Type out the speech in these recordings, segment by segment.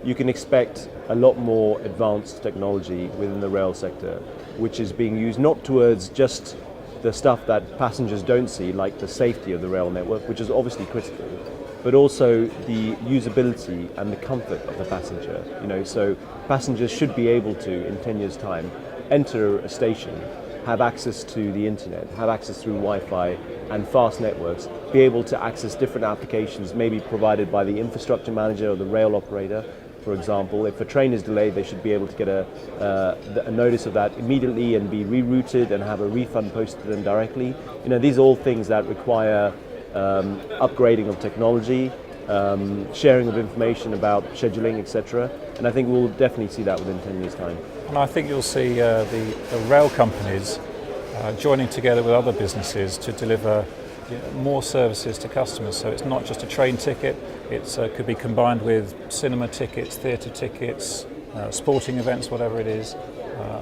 You can expect a lot more advanced technology within the rail sector, which is being used not towards just the stuff that passengers don't see, like the safety of the rail network, which is obviously critical, but also the usability and the comfort of the passenger. So passengers should be able to, in 10 years' time, enter a station, have access to the internet, have access through Wi-Fi and fast networks, be able to access different applications maybe provided by the infrastructure manager or the rail operator. For example, if a train is delayed, they should be able to get a notice of that immediately and be rerouted and have a refund posted to them directly. These are all things that require upgrading of technology, sharing of information about scheduling, etc. And I think we'll definitely see that within 10 years' time. And I think you'll see the rail companies joining together with other businesses to deliver more services to customers. So it's not just a train ticket, it could be combined with cinema tickets, theatre tickets, sporting events, whatever it is.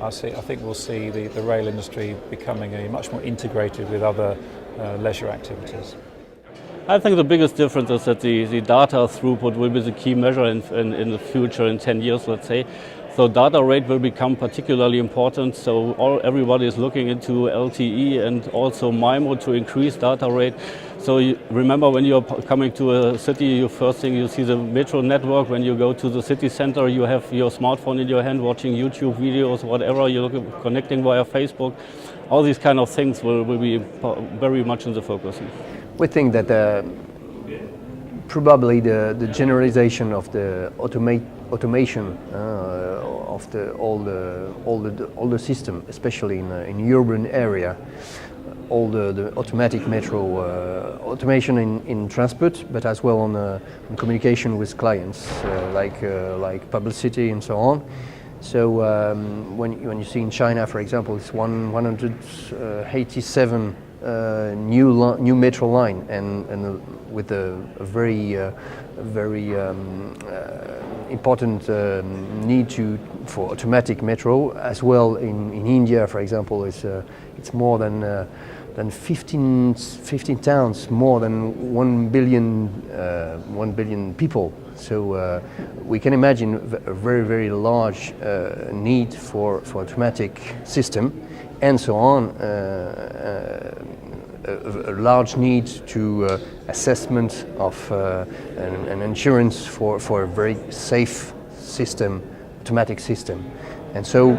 I think we'll see the rail industry becoming much more integrated with other leisure activities. I think the biggest difference is that the data throughput will be the key measure in the future, in 10 years, let's say. So data rate will become particularly important. So everybody is looking into LTE and also MIMO to increase data rate. So remember, when you're coming to a city, first thing you see the metro network. When you go to the city center, you have your smartphone in your hand, watching YouTube videos, whatever. You're connecting via Facebook. All these kind of things will be very much in the focus. We think that probably the generalization of the automation of all the system, especially in urban area, all the automatic metro automation in transport, but as well on communication with clients, like publicity and so on. So when you see in China, for example, it's 187 new metro line, and with a very important need for automatic metro as well. In India, for example, it's more than 15 towns, more than 1 billion people. So we can imagine a very large need for automatic system, and so on. A large need to assessment of an insurance for a very safe system, automatic system. And so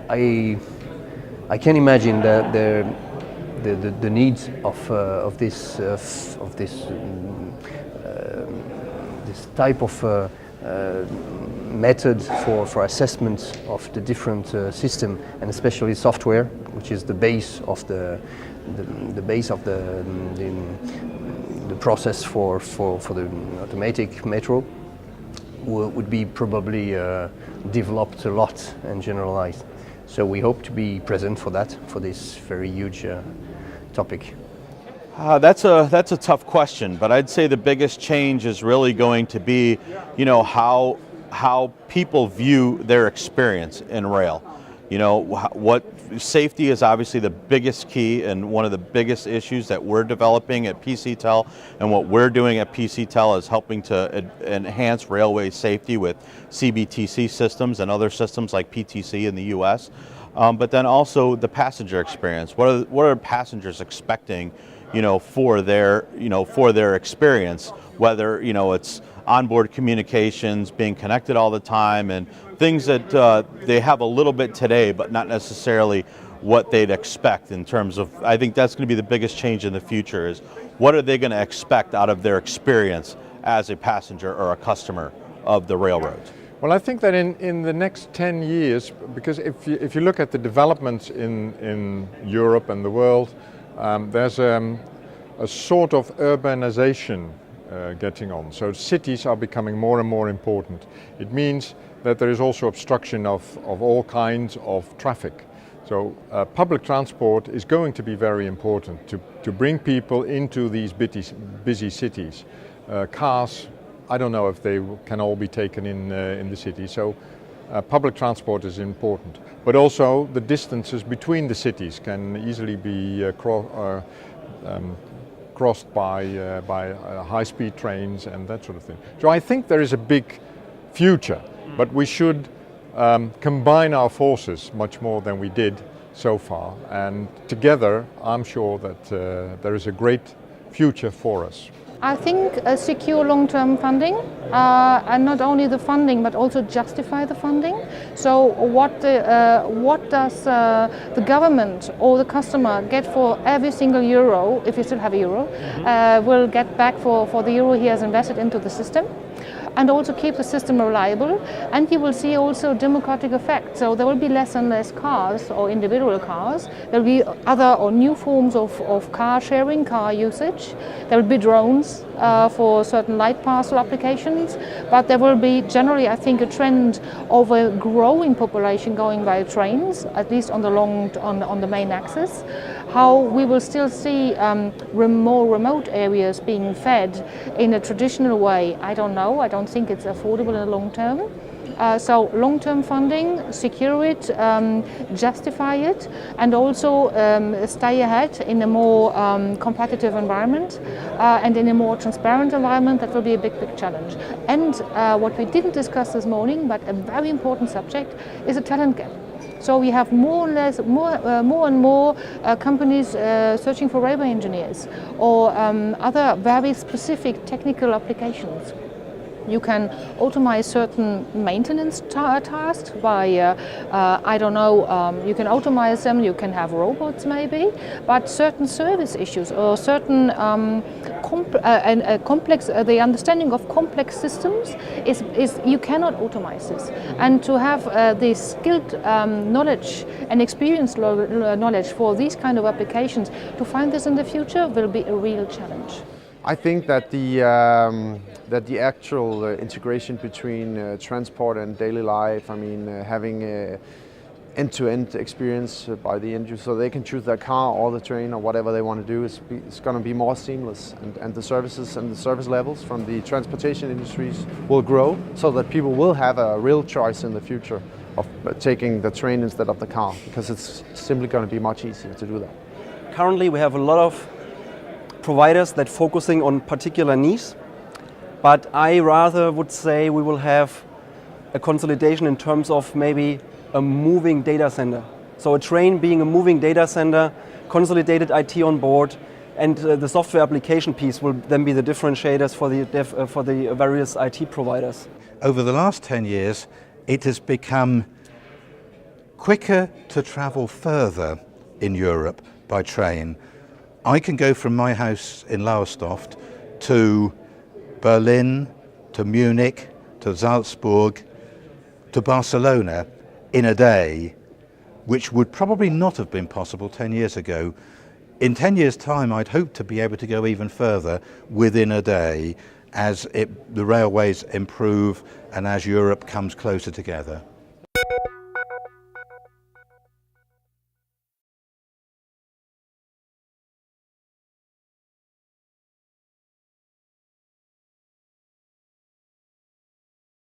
I can imagine that the needs of this type of method for assessment of the different system, and especially software, which is the base of the process for the automatic metro, would be probably developed a lot and generalized. So we hope to be present for this very huge topic. That's a tough question, but I'd say the biggest change is really going to be, how people view their experience in rail. What safety is obviously the biggest key, and one of the biggest issues that we're developing at PCTEL, and what we're doing at PCTEL is helping to enhance railway safety with CBTC systems and other systems like PTC in the US. But then also the passenger experience. What are passengers expecting, for their experience, whether it's onboard communications, being connected all the time, and things that they have a little bit today, but not necessarily what they'd expect in terms of, I think that's going to be the biggest change in the future, is what are they going to expect out of their experience as a passenger or a customer of the railroads? Well, I think that in the next 10 years, because if you look at the developments in Europe and the world, there's a sort of urbanization getting on. So cities are becoming more and more important. It means that there is also obstruction of all kinds of traffic. So public transport is going to be very important to bring people into these busy cities. Cars, I don't know if they can all be taken in the city. So public transport is important. But also the crossed by high-speed trains and that sort of thing. So I think there is a big future, but we should combine our forces much more than we did so far, and together I'm sure that there is a great future for us. I think secure long-term funding, and not only the funding but also justify the funding. So what does the government or the customer get for every single euro, if you still have a euro, will get back for the euro he has invested into the system, and also keep the system reliable. And you will see also democratic effect. So there will be less and less cars or individual cars. There will be other or new forms of car sharing, car usage. There will be drones for certain light parcel applications. But there will be generally, I think, a trend of a growing population going by trains, at least on the main axis. How we will still see more remote areas being fed in a traditional way, I don't know. I don't think it's affordable in the long term. So long-term funding, secure it, justify it, and also stay ahead in a more competitive environment and in a more transparent environment. That will be a big challenge. And what we didn't discuss this morning, but a very important subject, is a talent gap. So we have more and more companies searching for railway engineers or other very specific technical applications. You can automate certain maintenance tasks by, I don't know, you can automate them, you can have robots maybe, but certain service issues or certain the understanding of complex systems is you cannot automate this. And to have this skilled knowledge and experienced knowledge for these kind of applications, to find this in the future will be a real challenge. I think that the actual integration between transport and daily life, I mean, having end-to-end experience by the end user, so they can choose their car or the train or whatever they want to do, it's going to be more seamless, and the services and the service levels from the transportation industries will grow, so that people will have a real choice in the future of taking the train instead of the car, because it's simply going to be much easier to do that. Currently we have a lot of providers that focusing on particular niche, but I rather would say we will have a consolidation in terms of maybe a moving data center. So a train being a moving data center, consolidated IT on board, and the software application piece will then be the differentiators for the various IT providers. Over the last 10 years, it has become quicker to travel further in Europe by train. I can go from my house in Lowestoft to Berlin, to Munich, to Salzburg, to Barcelona in a day, which would probably not have been possible 10 years ago. In 10 years' time, I'd hope to be able to go even further within a day as the railways improve and as Europe comes closer together.